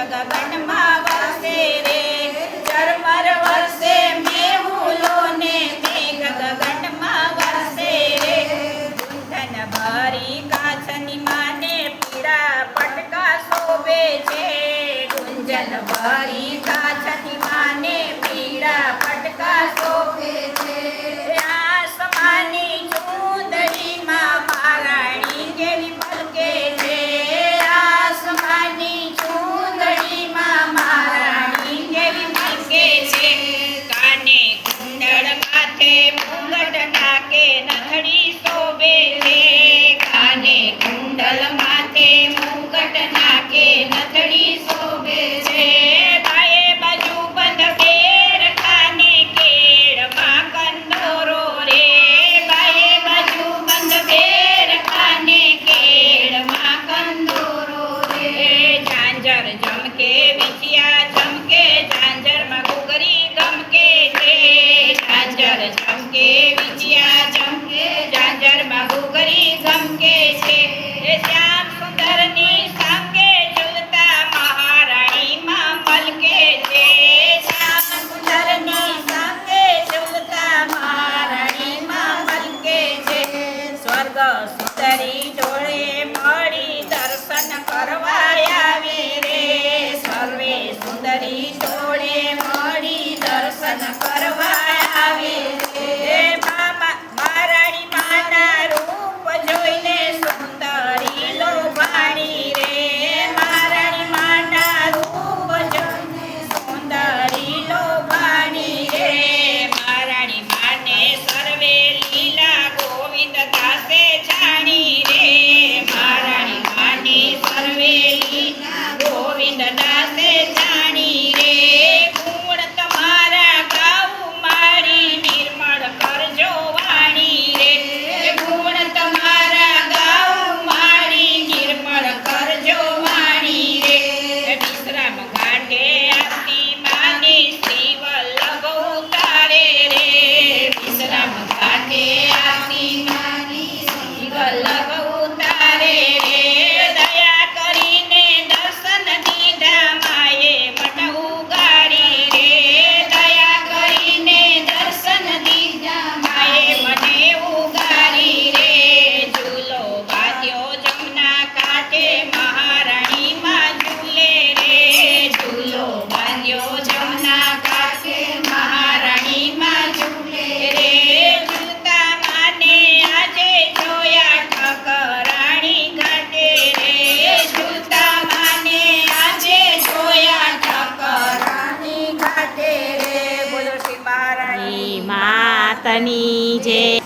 ગગનમાં વસે રે ઝરમર વરસે મેહુલો ને મેઘ ગગનમાં વસે રે ગુંથન ભરી કાચની માને પીળા પટકા શોભે છે ગુંજન ભરી કાચની માને પીળા પટકા શોભે છે આસમાની ચૂંદડીમાં મહારાણી કેવી પલકે છે આસમાની ચૂંદડીમાં મહારાણી કેવી પલકે છે કાને કુંડળ માથે મુગટ નાકે નથડી શોભે છે કાને કુંડળ માથે મુગટ નાકે નથડી શોભે છે બાએ બાજુ બંધ કેળ કાને કેળમાં કંદોરો રે બાએ બાજુ બંધ કેળ કાને કેળમાં કંદોરો રે ઝાંઝર ઝમકે વિછિયા ઝમકે ઝાંઝરમાં ઘૂઘરી ગમકે છે ઝાંઝર ઝમકે વિછિયા ઝમકે ઝાંઝરમાં ઘૂઘરી ગમકે છે શ્યામ સુંદરની સાંગે ઝૂલતા મહારાણીમાં મલકે છે શ્યામ સુંદરની સાંગે ઝૂલતા મહારાણીમાં મલકે છે સ્વર્ગ સુંદરી જોડે મળી દર્શન કરવા આવી રે સર્વે સુંદરી જોડે મળી દર્શન કરવા આવી રે મહારાણી માના રૂપ જોઈને સુંદરી લોભાણી રે મહારાણી માના રૂપ જોઈને સુંદરી લોભાણી રે મહારાણી માને સર્વે લીલા ગોવિંદ દાસે જાણી રે મહારાણી માની સર્વે લીલા ગોવિંદ દાસે જાણી રે ગુણ તમારા ગાઉં મારી નિર્મળ કરજો વાણી રે ગુણ તમારા ગાઉં મારી નિર્મળ કરજો વાણી રે વિશ્રામ ઘાટે આરતી માની શ્રી વલ્લભ ઉતારે રે વિશ્રામ ઘાટે આરતી માની શ્રી વલ્લભ ઉતારે રે દયા કરીને દર્શન દીધા માએ મન ઉગાડી રે દયા કરીને દર્શન દીધા માએ મને ઉગાડી રે ઝૂલો બાંધ્યો જમના કાંઠે મહારાણીમાં ઝૂલે રે ઝૂલો બાંધ્યો જમના કાંઠે મહારાણીમાં ઝૂલે રે ઝૂલતા માને આજે જોયા ઠકરાણી ઘાટે રે ઝૂલતા માને આજે જોયા ઠકરાણી ઘાટે રે બોલો શ્રી મહારાણી માતની જય.